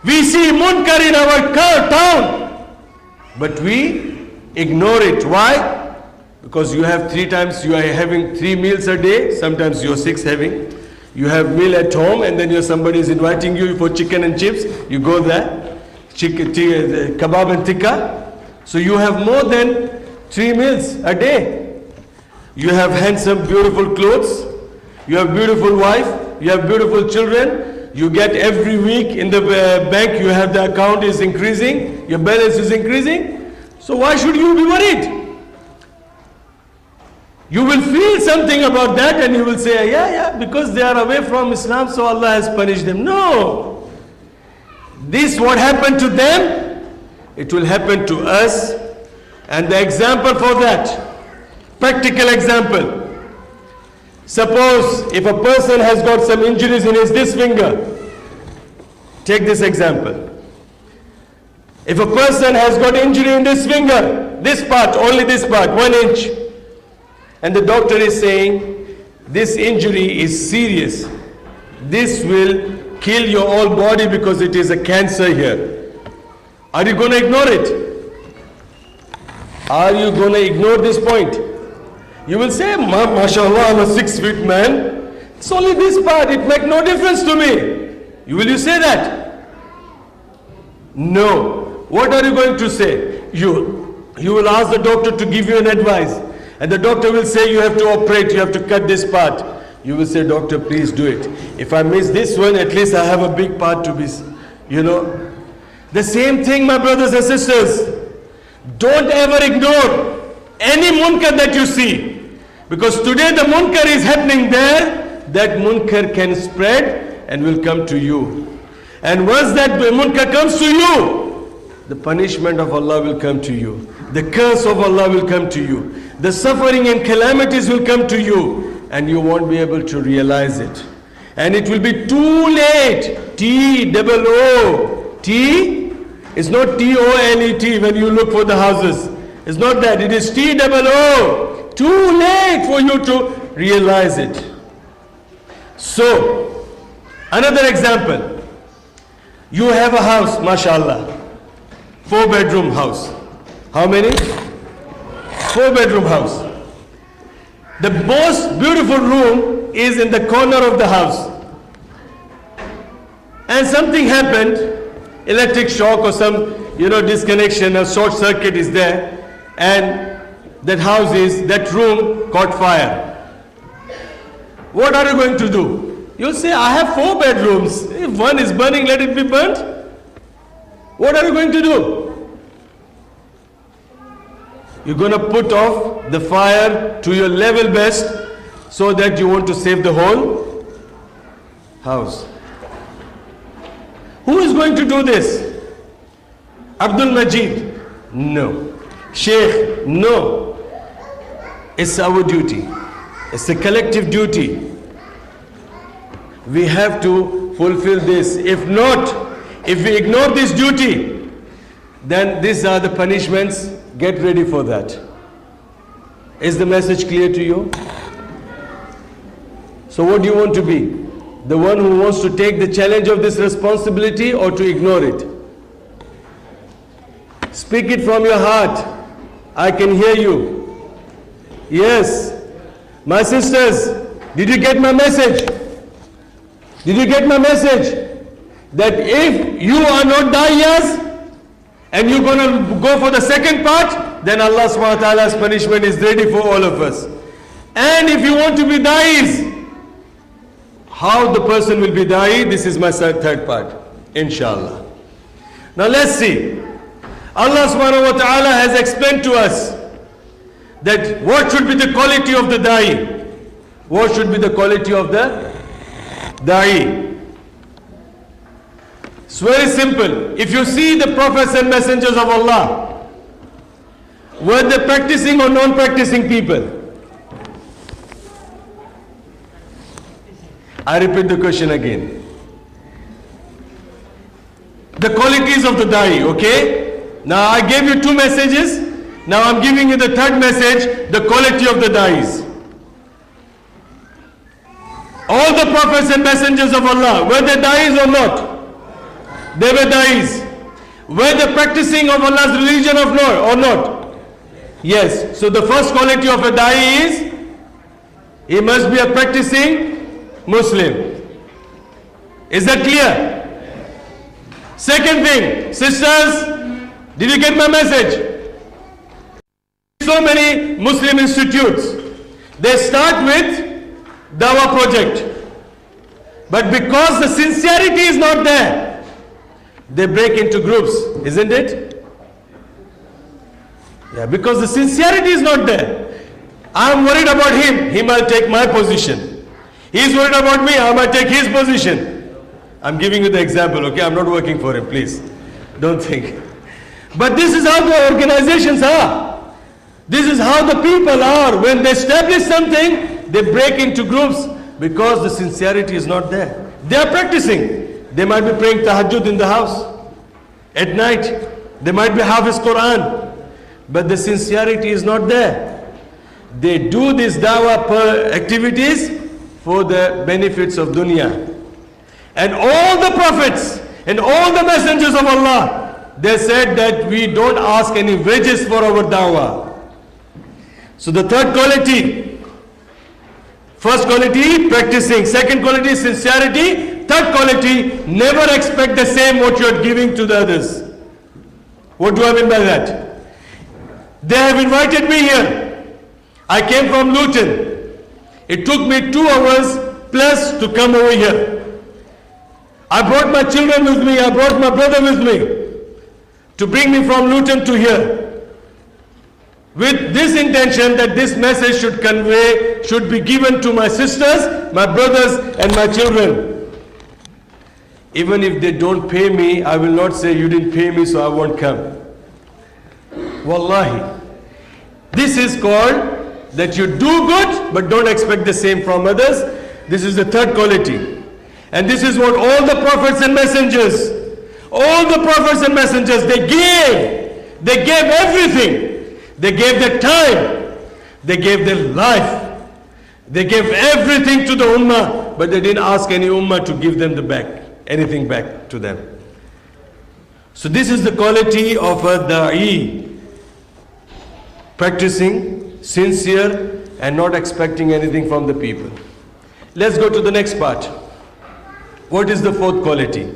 We see munkar in our town. But we ignore it. Why? Because you have 3 times, you are having 3 meals a day. Sometimes you are 6 having. You have meal at home, and then somebody is inviting you for chicken and chips. You go there. Kebab and tikka. So you have more than 3 meals a day. You have handsome, beautiful clothes. You have beautiful wife. You have beautiful children. You get every week in the bank, you have the account is increasing. Your balance is increasing. So why should you be worried? You will feel something about that, and you will say, yeah, because they are away from Islam, so Allah has punished them. No. This what happened to them, it will happen to us. And the example for that, practical example. Suppose if a person has got some injuries in this finger, take this example. If a person has got injury in this finger, this part, only this part, 1 inch, and the doctor is saying, this injury is serious. This will kill your whole body because it is a cancer here. Are you going to ignore it? Are you going to ignore this point? You will say, MashaAllah, I'm a 6 feet man. It's only this part, it makes no difference to me. Will you say that? No. What are you going to say? You will ask the doctor to give you an advice. And the doctor will say, you have to operate, you have to cut this part. You will say, doctor, please do it. If I miss this one, at least I have a big part to be, The same thing, my brothers and sisters. Don't ever ignore any munkar that you see. Because today the munkar is happening there, that munkar can spread and will come to you. And once that munkar comes to you, the punishment of Allah will come to you. The curse of Allah will come to you. The suffering and calamities will come to you, and you won't be able to realize it. And it will be too late. T-O-O. T is not T-O-L-E-T when you look for the houses. It's not that. It is T-O-O. Too late for you to realize it. So, another example. You have a house, mashallah. 4-bedroom house. How many? 4-bedroom house. The most beautiful room is in the corner of the house. And something happened, electric shock or some, disconnection, a short circuit is there, and that room caught fire. What are you going to do? You'll say, I have 4 bedrooms. If one is burning, let it be burnt. What are you going to do? You're going to put off the fire to your level best so that you want to save the whole house. Who is going to do this? Abdul Majid. No. Sheikh, no. It's our duty. It's a collective duty. We have to fulfill this. If not, if we ignore this duty, then these are the punishments. Get ready for that. Is the message clear to you? So what do you want to be? The one who wants to take the challenge of this responsibility or to ignore it? Speak it from your heart. I can hear you. Yes. My sisters, did you get my message? Did you get my message? That if you are not da'iyas and you're going to go for the second part, then Allah subhanahu wa ta'ala's punishment is ready for all of us. And if you want to be da'is, how the person will be da'i, this is my third part, inshallah. Now let's see. Allah subhanahu wa ta'ala has explained to us that what should be the quality of the da'i. What should be the quality of the da'i? It's very simple. If you see the prophets and messengers of Allah, were they practicing or non-practicing people? I repeat the question again. The qualities of the da'i, okay? Now I gave you 2 messages. Now I'm giving you the third message, the quality of the da'is. All the prophets and messengers of Allah, were they da'is or not? They were da'is. Were they practicing of Allah's religion or not? Yes. So the first quality of a da'i is, he must be a practicing Muslim. Is that clear? Second thing, sisters, did you get my message? So many Muslim institutes, they start with Dawah project, but because the sincerity is not there, they break into groups, isn't it? Yeah, because the sincerity is not there. I'm worried about him, he might take my position. He's worried about me, I might take his position. I'm giving you the example, okay? I'm not working for him, please. Don't think. But this is how the organizations are. This is how the people are. When they establish something, they break into groups because the sincerity is not there. They are practicing. They might be praying tahajjud in the house at night. They might be Hafiz Quran. But the sincerity is not there. They do these dawah activities for the benefits of dunya. And all the prophets and all the messengers of Allah, they said that we don't ask any wages for our dawah. So the third quality, first quality, practicing. Second quality, sincerity. Third quality, never expect the same what you are giving to the others. What do I mean by that? They have invited me here. I came from Luton. It took me 2 hours plus to come over here. I brought my children with me. I brought my brother with me to bring me from Luton to here, with this intention that this message should be given to my sisters, my brothers and my children. Even if they don't pay me, I will not say you didn't pay me so I won't come. Wallahi. This is called that you do good but don't expect the same from others. This is the third quality. And this is what all the prophets and messengers, they gave everything. They gave their time, they gave their life, they gave everything to the ummah, but they didn't ask any ummah to give them anything back to them. So this is the quality of a da'i, practicing, sincere, and not expecting anything from the people. Let's go to the next part. What is the fourth quality?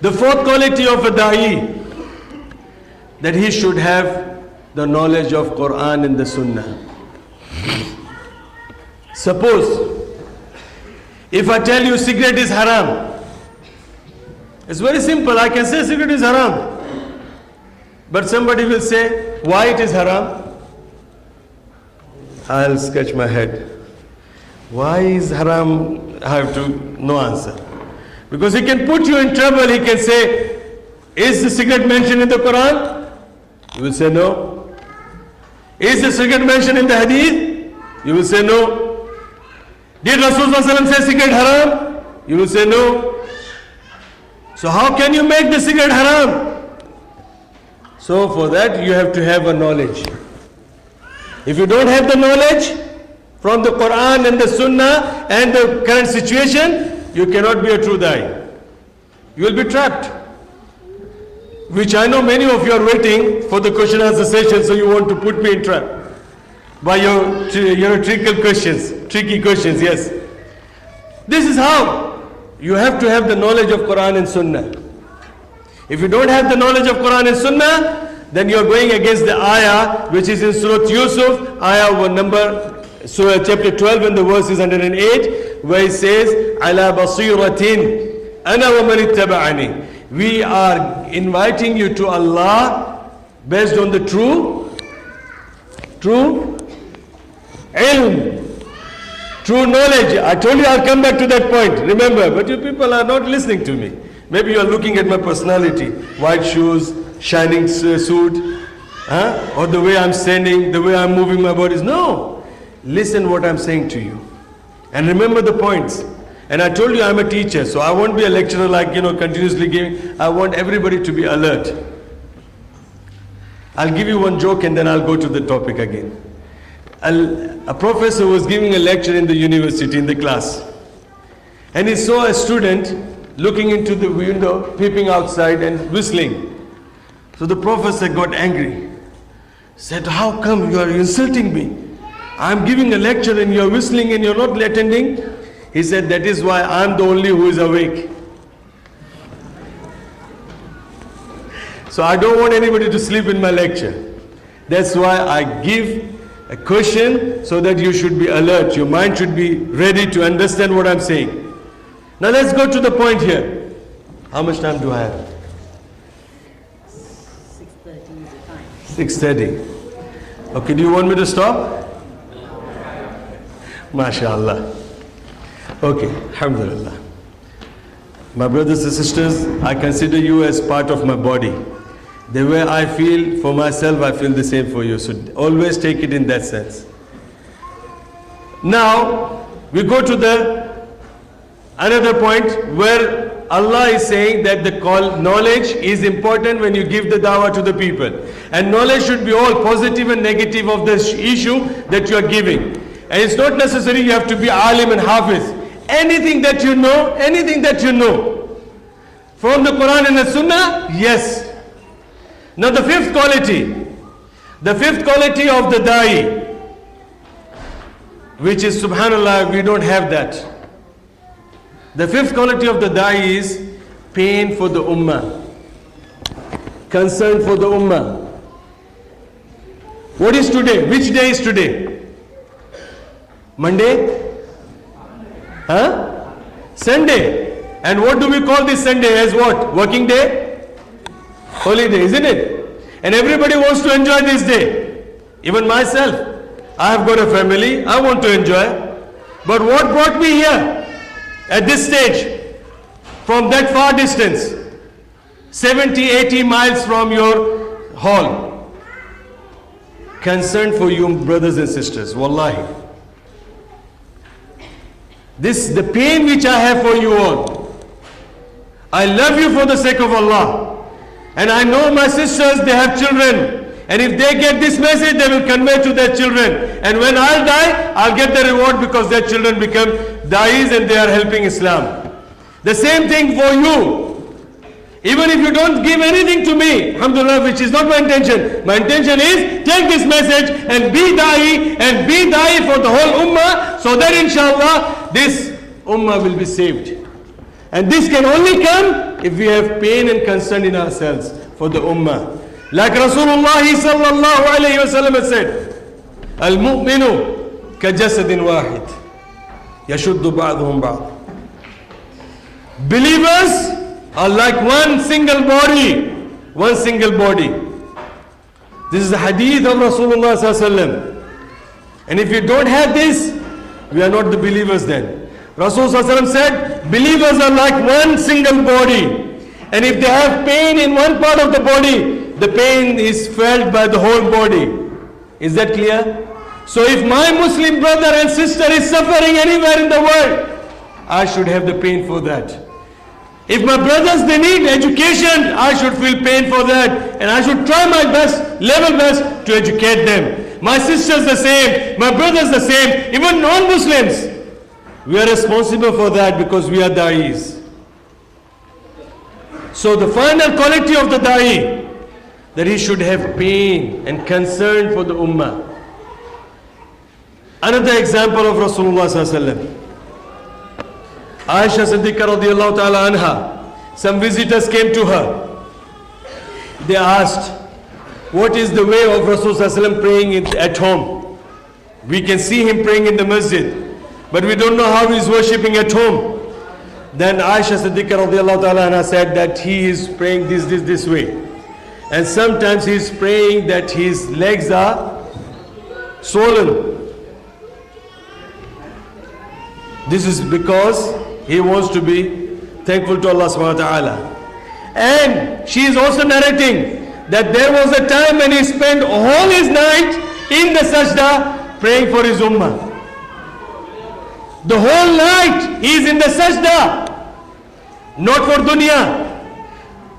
The fourth quality of a da'i, that he should have the knowledge of Quran and the Sunnah. Suppose, if I tell you cigarette is haram, it's very simple. I can say cigarette is haram. But somebody will say, why it is haram? I'll scratch my head. Why is haram? I have to no answer. Because he can put you in trouble. He can say, is the cigarette mentioned in the Quran? You will say no. Is the cigarette mentioned in the hadith? You will say no. Did Rasulullah say cigarette haram? You will say no. So how can you make the cigarette haram? So for that you have to have a knowledge. If you don't have the knowledge from the Quran and the Sunnah and the current situation, you cannot be a true da'i. You will be trapped. Which I know many of you are waiting for the question answer session, so you want to put me in trap by your tricky questions, yes. This is how. You have to have the knowledge of Quran and Sunnah. If you don't have the knowledge of Quran and Sunnah, then you are going against the ayah which is in Surah Yusuf, ayah number, Surah chapter 12 and the verse is 108, where it says, "Ala basiratin, ana wa man ittaba'ani." We are inviting you to Allah based on the true ilm, true knowledge. I told you I'll come back to that point, remember, but you people are not listening to me. Maybe you are looking at my personality, white shoes, shining suit, or the way I'm standing, the way I'm moving my bodies. No, listen what I'm saying to you and remember the points. And I told you I'm a teacher, so I won't be a lecturer like, continuously giving. I want everybody to be alert. I'll give you one joke and then I'll go to the topic again. A professor was giving a lecture in the university, in the class. And he saw a student looking into the window, peeping outside and whistling. So the professor got angry. Said, "How come you are insulting me? I'm giving a lecture and you're whistling and you're not attending?" He said, "That is why I'm the only who is awake." So I don't want anybody to sleep in my lecture. That's why I give a question so that you should be alert. Your mind should be ready to understand what I'm saying. Now let's go to the point here. How much time do I have? 6:30 is the time. 6:30. Okay, do you want me to stop? MashaAllah. Okay, alhamdulillah. My brothers and sisters, I consider you as part of my body. The way I feel for myself, I feel the same for you. So always take it in that sense. Now, we go to another point where Allah is saying that the knowledge is important when you give the dawah to the people. And knowledge should be all positive and negative of the issue that you are giving. And it's not necessary you have to be alim and hafiz. Anything that you know from the Quran and the Sunnah, yes. Now the fifth quality of the da'i, which is, subhanallah, we don't have that. The fifth quality of the da'i is pain for the ummah, concern for the ummah. What is today? Which day is today? Monday? Sunday. And what do we call this Sunday as what? Working day? Holiday, isn't it? And everybody wants to enjoy this day. Even myself. I have got a family. I want to enjoy. But what brought me here? At this stage? From that far distance. 70, 80 miles from your hall. Concern for you, brothers and sisters. Wallahi. The pain which I have for you all. I love you for the sake of Allah. And I know my sisters, they have children. And if they get this message, they will convey to their children. And when I'll die, I'll get the reward because their children become da'is and they are helping Islam. The same thing for you. Even if you don't give anything to me, alhamdulillah, which is not my intention. My intention is, take this message and be da'i for the whole ummah, so that inshallah, this ummah will be saved. And this can only come if we have pain and concern in ourselves for the ummah. Like Rasulullah sallallahu alayhi wa sallam said, Al-mu'minu ka-jasadin wahid, yashuddu ba'duhum ba'd. Believers are like one single body. This is the hadith of Rasulullah sallallahu alayhi wa sallam. And if you don't have this, we are not the believers then. Rasulullah sallallahu alayhi wa sallam said, believers are like one single body. And if they have pain in one part of the body, the pain is felt by the whole body. Is that clear? So if my Muslim brother and sister is suffering anywhere in the world, I should have the pain for that. If my brothers, they need education, I should feel pain for that. And I should try my best, level best to educate them. My sisters the same, my brothers the same, even non-Muslims. We are responsible for that because we are da'is. So the final quality of the da'i, that he should have pain and concern for the ummah. Another example of Rasulullah sallallahu alaihi wasallam. Aisha Siddiqa radiallahu ta'ala anha, some visitors came to her. They asked, what is the way of Rasulullah sallallahu alaihi wasallam praying at home? We can see him praying in the masjid, but we don't know how he is worshipping at home. Then Aisha Siddiqa radiallahu ta'ala anha said that he is praying this way. And sometimes he is praying that his legs are swollen. This is because he wants to be thankful to Allah subhanahu wa ta'ala. And she is also narrating that there was a time when he spent all his night in the sajda praying for his ummah. The whole night he is in the sajda. Not for dunya,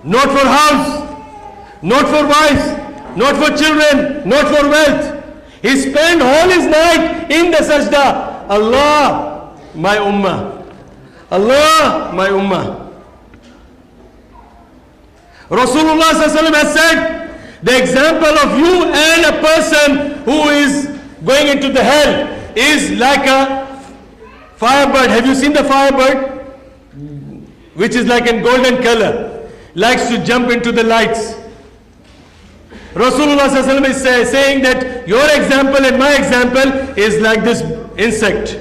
not for house, not for wife, not for children, not for wealth. He spent all his night in the sajda. Allah, my ummah. Allah, my ummah. Rasulullah sallallahu alaihi wasallam has said, the example of you and a person who is going into the hell is like a firebird. Have you seen the firebird? Which is like a golden color, likes to jump into the lights. Rasulullah sallallahu alaihi wasallam is saying that your example and my example is like this insect.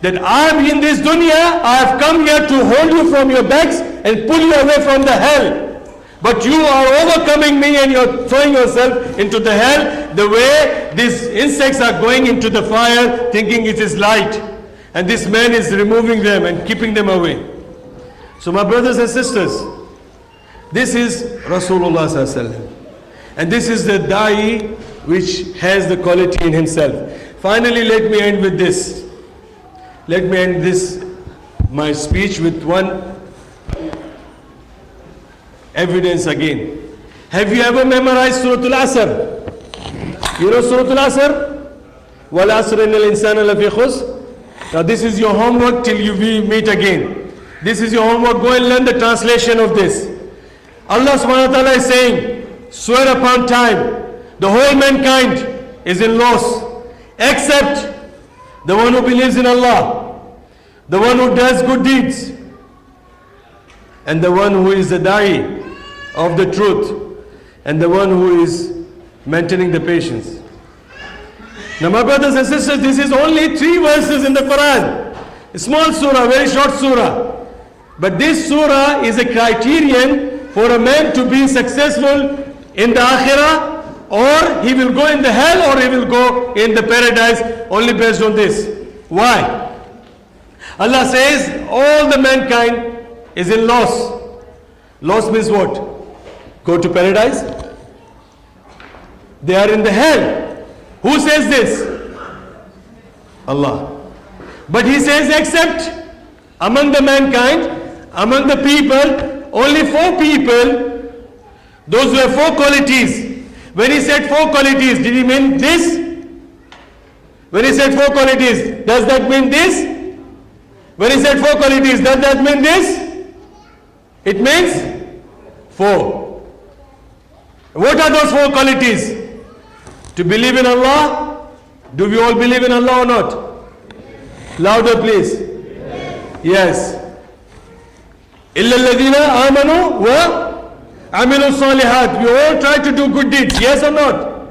That I am in this dunya, I have come here to hold you from your backs and pull you away from the hell. But you are overcoming me and you are throwing yourself into the hell the way these insects are going into the fire thinking it is light. And this man is removing them and keeping them away. So my brothers and sisters, this is Rasulullah sallallahu alaihi wasallam. And this is the da'i which has the quality in himself. Finally, let me end with this. Let me end this, my speech, with one evidence again. Have you ever memorized Surah Al-Asr? You know Surah Al-Asr? Wal asr innal insana lafi khusr. Now this is your homework till we meet again. This is your homework. Go and learn the translation of this. Allah subhanahu wa ta'ala is saying, swear upon time, the whole mankind is in loss, except the one who believes in Allah, the one who does good deeds, and the one who is the da'i of the truth, and the one who is maintaining the patience. Now my brothers and sisters, this is only 3 verses in the Quran. A small surah, very short surah. But this surah is a criterion for a man to be successful in the akhirah, or he will go in the hell, or he will go in the paradise, only based on this. Why? Allah says all the mankind is in loss. Loss means what? Go to paradise? They are in the hell. Who says this? Allah. But he says except among the mankind, among the people, only 4 people, those who have 4 qualities. When he said 4 qualities, did he mean this? When he said 4 qualities, does that mean this? When he said 4 qualities, does that mean this? It means 4. What are those 4 qualities? To believe in Allah. Do we all believe in Allah or not? Louder please. Yes. إِلَّا الَّذِينَ آمَنُوا وَعَمِلُوا الصَّالِحَاتِ. We all try to do good deeds. Yes or not?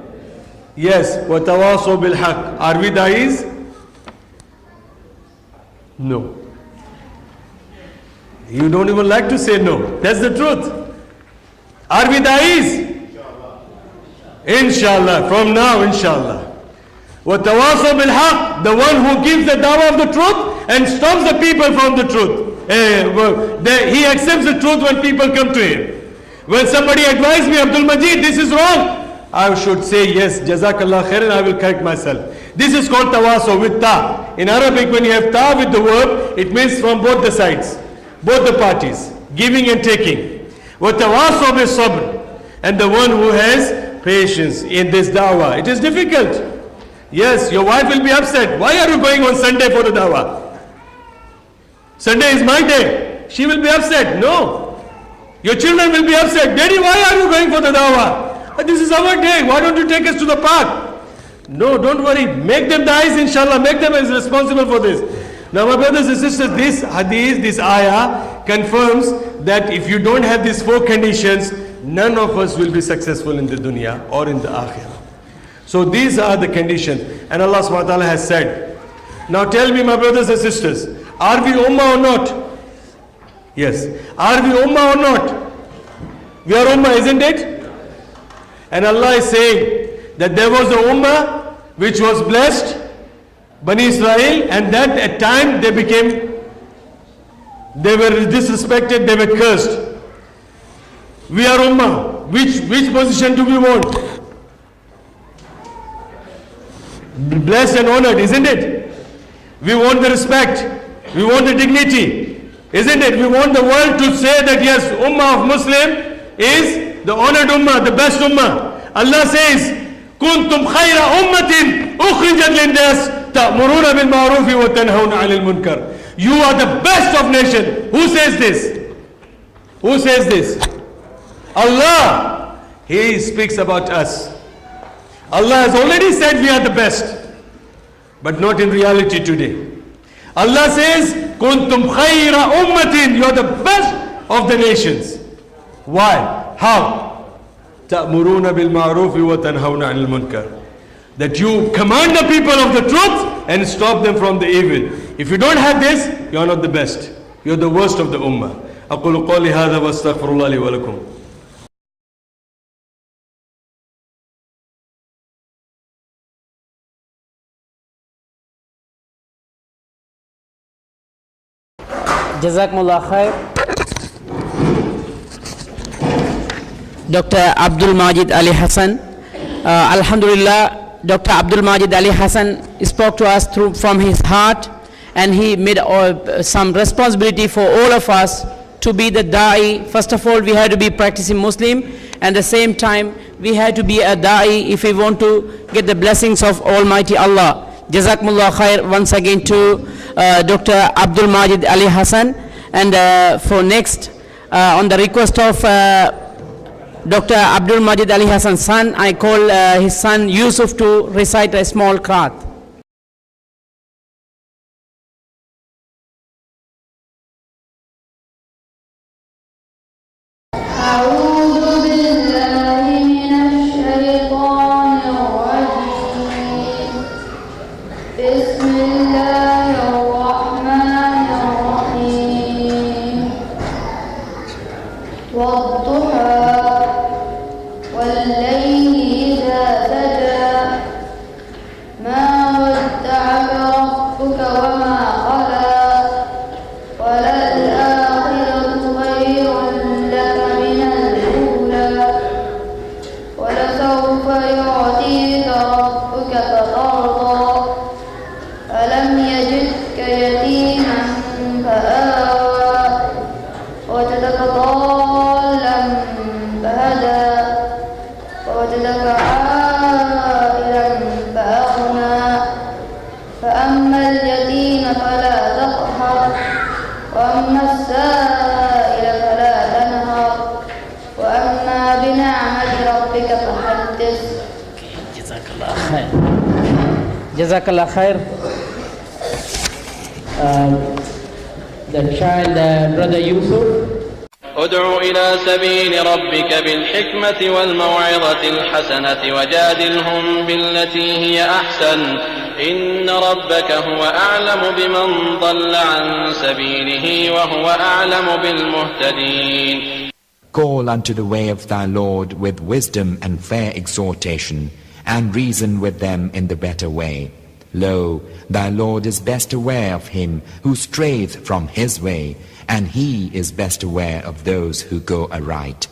Yes. وَتَوَاصَوْا بِالْحَقِّ. Are we da'is? No. You don't even like to say no. That's the truth. Are we da'is? Inshallah. From now, inshallah. وَتَوَاصَوْا بِالْحَقِّ. The one who gives the dawah of the truth and stops the people from the truth. He accepts the truth when people come to him. When somebody advised me, Abdul Majid, this is wrong, I should say yes, Jazakallah khair, and I will correct myself. This is called tawaso with ta. In Arabic, when you have ta with the verb, it means from both the sides, both the parties, giving and taking. وَتَوَاصَوْا بِالصَّبْرِ. And the one who has patience in this dawah. It is difficult. Yes, your wife will be upset. Why are you going on Sunday for the dawah? Sunday is my day. She will be upset. No. Your children will be upset. Daddy, why are you going for the dawah? This is our day. Why don't you take us to the park? No, don't worry. Make them the eyes, inshallah. Make them as responsible for this. Now, my brothers and sisters, this hadith, this ayah confirms that if you don't have these 4 conditions, none of us will be successful in the dunya or in the akhirah. So these are the conditions. And Allah subhanahu wa ta'ala has said. Now tell me, my brothers and sisters, are we ummah or not? Yes. Are we ummah or not? We are ummah, isn't it? And Allah is saying that there was a ummah which was blessed, Bani Israel, and that at time they were disrespected, they were cursed. We are ummah. Which position do we want? Blessed and honored, isn't it? We want the respect. We want the dignity. Isn't it? We want the world to say that yes, ummah of Muslim is the honored ummah, the best ummah. Allah says, كنتم خير أمة أخرجت للناس تأمرون بالمعروف وتنهون عن المنكر. You are the best of nation. Who says this? Who says this? Allah. He speaks about us. Allah has already said we are the best, but not in reality today. Allah says, كنتم خير أمة. You are the best of the nations. Why? How? تأمرون بالمعروف وتنهون عن المنكر. That you command the people of the truth and stop them from the evil. If you don't have this, you are not the best. You are the worst of the ummah. أقول قولي هذا واستغفر الله لي ولكم. Jazakumullah khair. Dr. Abdul Majid Ali Hassan. Alhamdulillah, Dr. Abdul Majid Ali Hassan spoke to us from his heart, and he made some responsibility for all of us to be the da'i. First of all, we have to be practicing Muslim, and at the same time, we have to be a da'i if we want to get the blessings of Almighty Allah. Jazakumullah khair once again to Dr. Abdul Majid Ali Hassan. And for next, on the request of Dr. Abdul Majid Ali Hassan's son, I call his son Yusuf to recite a small qiraat. Jazakallah khair. The child, brother Yusuf. ادع إلى سبيل ربك بالحكمة والموعظة الحسنة وجادلهم بالتي هي أحسن إن ربك هو أعلم بمن ضل عن سبيله وهو أعلم بالمهتدين. Call unto the way of thy Lord with wisdom and fair exhortation, and reason with them in the better way. Lo, thy Lord is best aware of him who strayeth from his way, and he is best aware of those who go aright.